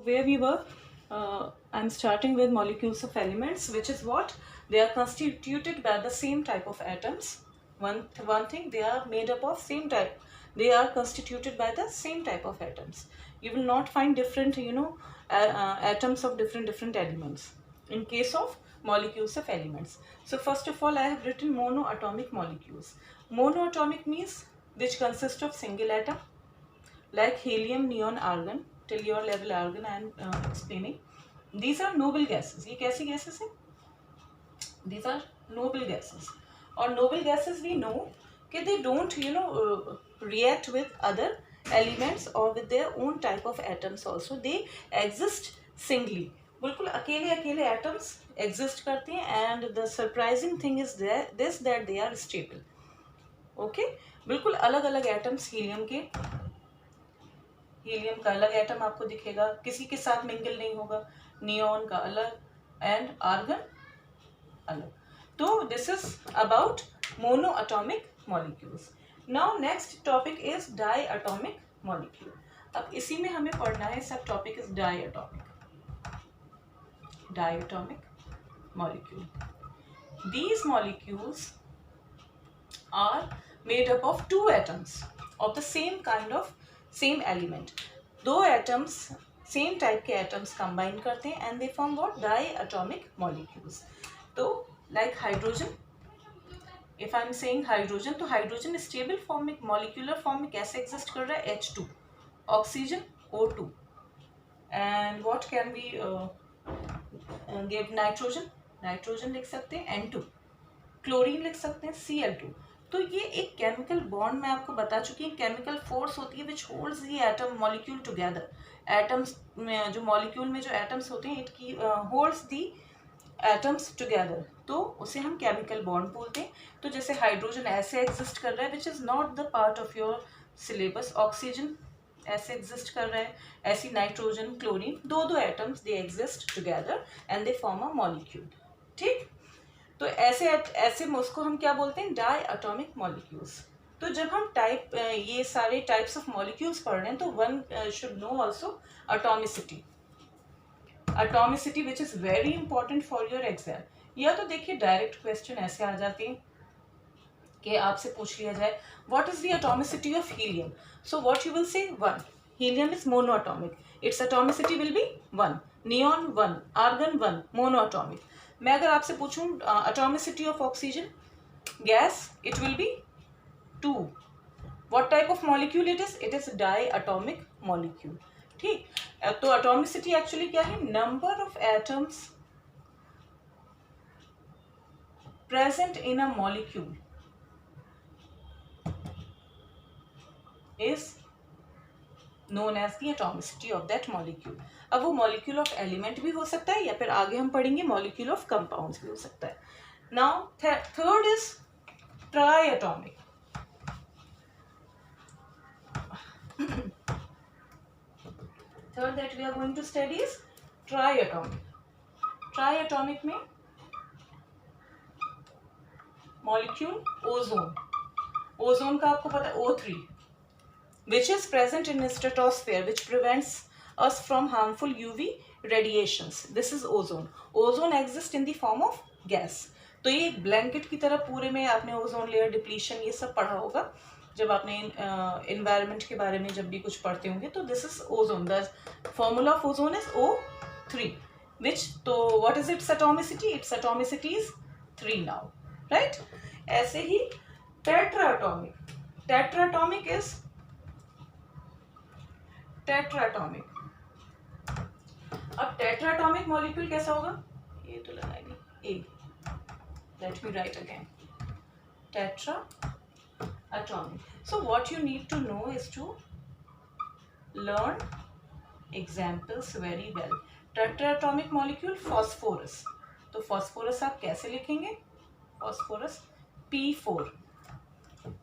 where we were, I'm starting with molecules of elements, which is what they are constituted by the same type of atoms. One thing, they are made up of same type. They are constituted by the same type of atoms. You will not find different, atoms of different elements. In case of molecules of elements. So first of all, I have written monoatomic molecules. Monoatomic means which consist of single atom, like helium, neon, argon. Till your level argon I am explaining. These are noble gases. ये कैसी gases हैं? These are noble gases. और noble gases we know कि they don't react with other elements or with their own type of atoms also. They exist singly. बिल्कुल अकेले अकेले atoms exist करते हैं, and the surprising thing is that they are stable. Okay? बिल्कुल अलग अलग atoms helium के, helium का अलग एटम आपको दिखेगा, किसी के साथ मिंगल नहीं होगा, नियॉन का अलग, एंड आर्गन अलग. तो this is about monoatomic molecules. Now next topic is diatomic molecule. अब इसी में हमें पढ़ना है, subtopic is diatomic molecule. These molecules are made up of two atoms of the same element. दो atoms same type के atoms combine करते हैं and they form what? Diatomic molecules. तो like hydrogen, if I am saying hydrogen, तो hydrogen stable form में, molecular form में कैसे exist कर रहा है? H2. Oxygen O2. And what can we give? Nitrogen लिख सकते हैं N2. क्लोरीन लिख सकते हैं Cl2. तो ये एक केमिकल बॉन्ड मैं आपको बता चुकी हूँ, केमिकल फोर्स होती है विच holds the atom molecule together. Atoms में जो मॉलिक्यूल में जो एटम्स होते हैं, इट की होल्ड्स दी एटम्स टुगेदर, तो उसे हम केमिकल बॉन्ड बोलते हैं. तो जैसे हाइड्रोजन ऐसे एग्जिस्ट कर रहा है which is not the part of your syllabus. Oxygen ऐसे एग्जिस्ट कर रहा है, ऐसी नाइट्रोजन, क्लोरीन, दो atoms they exist together and they form a molecule. ठीक. तो ऐसे उसको हम क्या बोलते हैं? डायएटॉमिक मॉलिक्यूल्स. तो जब हम ये सारे टाइप्स ऑफ मॉलिक्यूल्स पढ़ रहे हैं, तो one should know also atomicity which is very important for your exam. या तो देखिए डायरेक्ट क्वेश्चन ऐसे आ जाते हैं कि आपसे पूछ लिया जाए what is the atomicity of helium. So what you will say? 1. Helium is monoatomic, its atomicity will be 1. Neon 1, argon 1, monoatomic. मैं अगर आपसे पूछूं atomicity of oxygen gas, it will be 2. What type of molecule it is? It is diatomic molecule. ठीक. तो atomicity actually क्या है? Number of atoms present in a molecule is known as the atomicity of that molecule. अब वो molecule of element भी हो सकता है, या फिर आगे हम पढ़ेंगे molecule of compounds भी हो सकता है. Now third is triatomic. Third that we are going to study is triatomic. Triatomic में molecule ozone का आपको पता है O3, which is present in the stratosphere, which prevents us from harmful UV radiations. This is ozone. Ozone exists in the form of gas. तो ये एक blanket की तरह पूरे में आपने ओजोन लेयर डिप्लीशन ये सब पढ़ा होगा जब आपने एनवायरनमेंट के बारे में जब भी कुछ पढ़ते होंगे. तो this is ozone. The formula of ozone is O3, which, तो what is it's atomicity? It's atomicity is 3 now, right. ऐसे ही टेट्राटॉमिक. टेट्राटॉमिक इज टेट्राटॉमिक. अब टेट्राटॉमिक मॉलिक्यूल कैसा होगा? ये तो लगाएंगे A. Let me write again. Tetratomic. So what you need to know is to learn examples very well. Tetratomic molecule phosphorus. तो phosphorus आप कैसे लिखेंगे? Phosphorus P4,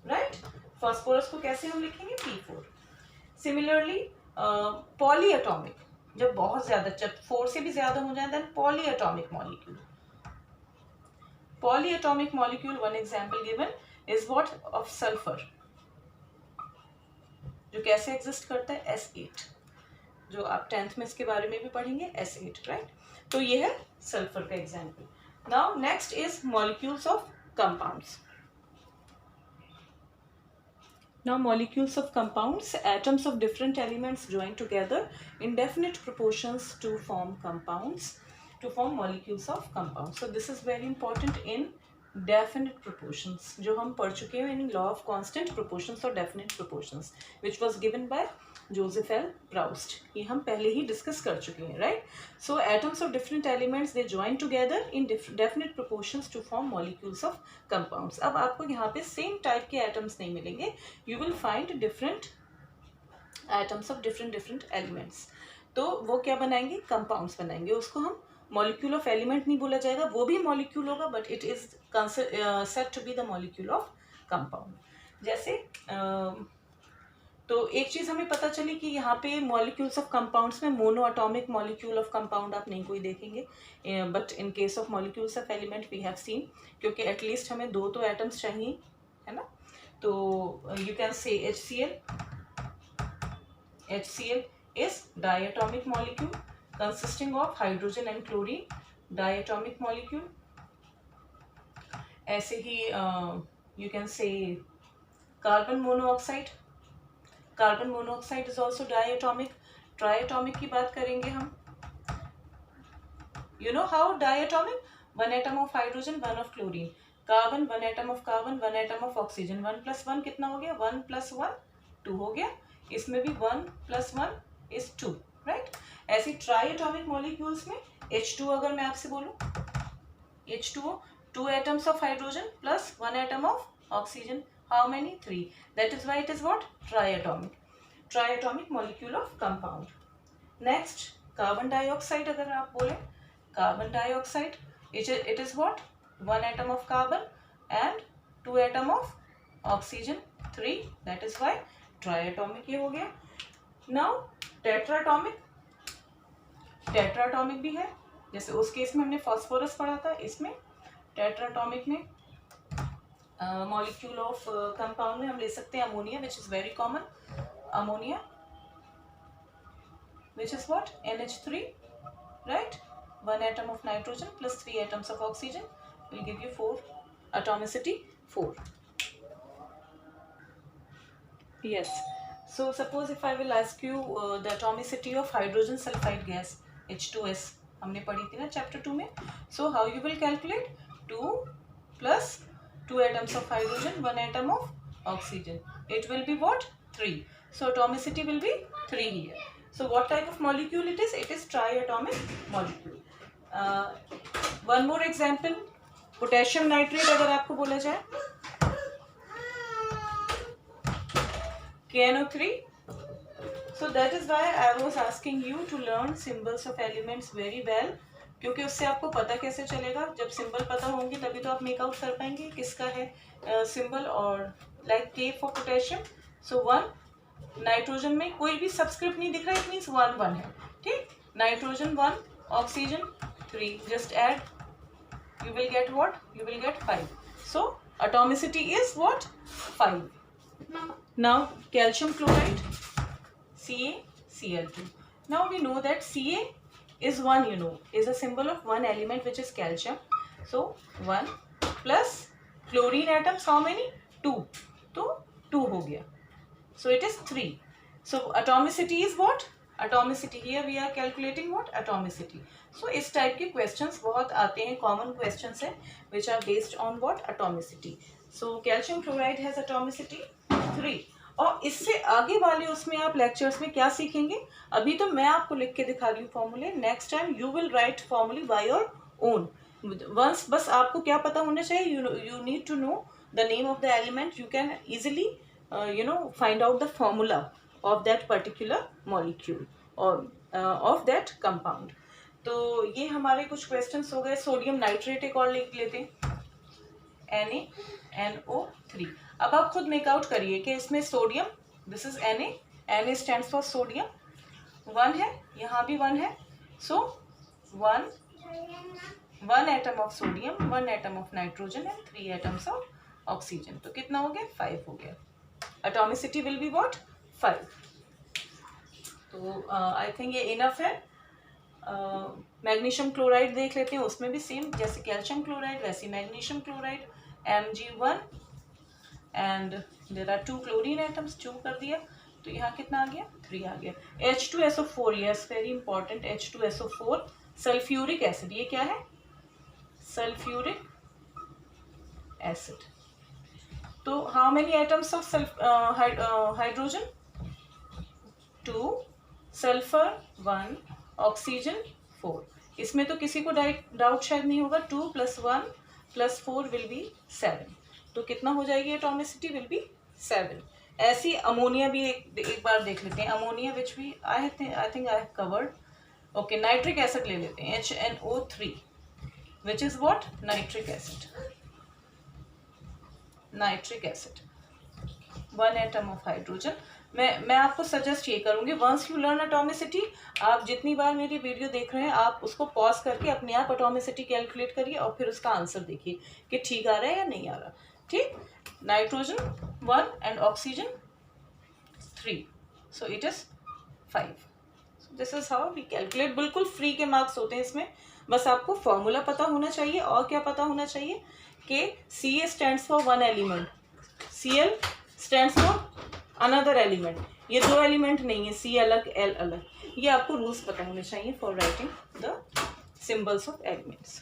right. फॉस्फोरस को कैसे हम लिखेंगे? P4. सिमिलरली पॉलीएटॉमिक, जब बहुत ज्यादा, जब 4 से भी ज्यादा हो जाए, then polyatomic molecule. Polyatomic molecule, one example given is what? Of sulphur, जो कैसे एग्जिस्ट करता है? S8. जो आप 10th में इसके बारे में भी पढ़ेंगे, S8, राइट। तो ये है सल्फर का example. Now next is molecules of compounds. Now molecules of compounds, atoms of different elements join together in definite proportions to form compounds, to form molecules of compounds. So this is very important in definite proportions, जो हम पढ़ चुके हैं in law of constant proportions or definite proportions, which was given by Joseph L. Proust. ये हम पहले ही discuss कर चुके हैं, right? So atoms of different elements they join together in definite proportions to form molecules of compounds. अब आपको यहाँ पे सेम टाइप के एटम्स नहीं मिलेंगे, you will find different atoms of different elements. तो वो क्या बनाएंगे, कंपाउंड्स बनाएंगे। उसको हम मॉलिक्यूल ऑफ एलिमेंट नहीं बोला जाएगा, वो भी मॉलिक्यूल होगा, but it is said to be the molecule of compound. जैसे तो एक चीज़ हमें पता चली कि यहाँ पे मॉलिक्यूल्स ऑफ कंपाउंड्स में monoatomic molecule of compound आप नहीं कोई देखेंगे, but in case of molecules of element we have seen, क्योंकि एटलीस्ट हमें दो तो एटम्स चाहिए, है ना। तो you can say HCl is diatomic molecule consisting of hydrogen and chlorine, diatomic molecule. ऐसे ही you can say carbon monoxide, carbon monoxide is also diatomic. Triatomic की बात करेंगे हम, you know how diatomic, one atom of hydrogen, one of chlorine, carbon, one atom of carbon, one atom of oxygen, 1 + 1 कितना हो गया, 1 + 1 2 हो गया, इसमें भी 1 + 1 is 2, राइट। ऐसी ट्राइएटॉमिक मॉलिक्यूल्स में H2 अगर मैं आपसे बोलूं, H2O, 2 atoms of hydrogen plus 1 atom of oxygen, how many, 3, that is why it is what, triatomic molecule of compound. Next carbon dioxide अगर आप बोले, carbon dioxide it is what, 1 atom of carbon and 2 atom of oxygen, 3, that is why triatomic ये हो गया। Now टेट्राटॉमिक भी है, जैसे उस केस में हमने फॉस्फोरस पढ़ा था, इसमें टेट्राटॉमिक में मॉलिक्यूल ऑफ कंपाउंड में हम ले सकते हैं ammonia, which is very common, ammonia which is what, NH3, right. 1 atom of nitrogen plus 3 atoms of oxygen will give you 4, atomicity 4. Yes. So suppose if I will ask you the atomicity of hydrogen sulfide gas, H2S, हमने पढ़ी थी ना chapter 2 में। So how you will calculate, 2 plus 2 atoms of hydrogen, 1 atom of oxygen, it will be what, 3. So atomicity will be 3 here. So what type of molecule it is? It is triatomic molecule. One more example, potassium nitrate अगर आपको बोला जाए, KNO3. So that is why I was asking you to learn symbols of elements very well, क्योंकि उससे आपको पता कैसे चलेगा, जब सिंबल पता होंगे तभी तो आप मेक आउट कर पाएंगे किसका है सिंबल। और like K for potassium, so 1, nitrogen में कोई भी सबस्क्रिप्ट नहीं दिख रहा, इट मीन्स 1 1 है, ठीक। Nitrogen 1, oxygen 3, just add, you will get what, you will get 5. So atomicity is what, 5. Now calcium chloride, CaCl2. Now we know that Ca is 1, you know, is a symbol of one element which is calcium. So 1 plus chlorine atoms how many, 2, तो 2 हो गया, so it is 3. So atomicity is what, atomicity, here we are calculating what, atomicity. So इस type के questions बहुत आते हैं, common questions हैं which are based on what, atomicity. So calcium chloride has atomicity 3. और इससे आगे वाले उसमें आप लेक्चर्स में क्या सीखेंगे, अभी तो मैं आपको लिख के दिखा रही हूँ फॉर्मूले, next time you will write फॉर्मूले बाय योर ओन वंस। बस आपको क्या पता होना चाहिए, you need to know the name of the element, you can easily find out the formula of that particular molecule और ऑफ दैट कंपाउंड। तो ये हमारे कुछ क्वेश्चंस हो गए। सोडियम नाइट्रेट एक और लिख लेते हैं, NaNO3। अब आप खुद मेकआउट करिए कि इसमें sodium, this is Na stands for sodium, 1 है, यहाँ भी 1 है, so 1 atom of sodium, 1 atom of nitrogen and 3 atoms of oxygen, तो कितना हो गया, 5 हो गया। Atomicity will be what, 5। तो आई थिंक ये इनफ है। मैग्नीशियम क्लोराइड देख लेते हैं, उसमें भी सेम जैसे कैल्शियम क्लोराइड वैसे magnesium chloride Mg1 and there are 2 chlorine atoms, 2 कर दिया, तो यहाँ कितना आ गया 3 आ गया। H2SO4, yes very important, H2SO4 sulphuric acid, ये क्या है सल्फ्यूरिक एसिड। तो how many atoms of hydrogen 2, sulphur 1, oxygen 4। इसमें तो किसी को डाउट शायद नहीं होगा, 2 + 1 + 4 विल बी 7, तो कितना हो जाएगी एटॉमिसिटी विल बी 7। ऐसी अमोनिया भी एक बार देख लेते हैं, अमोनिया विच भी I think I have covered. Okay, nitric acid ले लेते हैं, HNO3 which is what nitric acid, nitric acid 1 atom of hydrogen. मैं आपको सजेस्ट ये करूँगी, वंस यू लर्न एटॉमिसिटी, आप जितनी बार मेरी वीडियो देख रहे हैं आप उसको पॉज करके अपने आप एटॉमिसिटी कैलकुलेट करिए और फिर उसका आंसर देखिए कि ठीक आ रहा है या नहीं आ रहा। ठीक, nitrogen 1 and oxygen 3, so it is 5। This is how we calculate. बिल्कुल फ्री के मार्क्स होते हैं इसमें, बस आपको फॉर्मूला पता होना चाहिए और क्या पता होना चाहिए कि Ca stands for 1 element, Cl stands for another element, ये 2 एलिमेंट नहीं है, C अलग L अलग, ये आपको रूल्स पता होने चाहिए for writing the symbols of elements.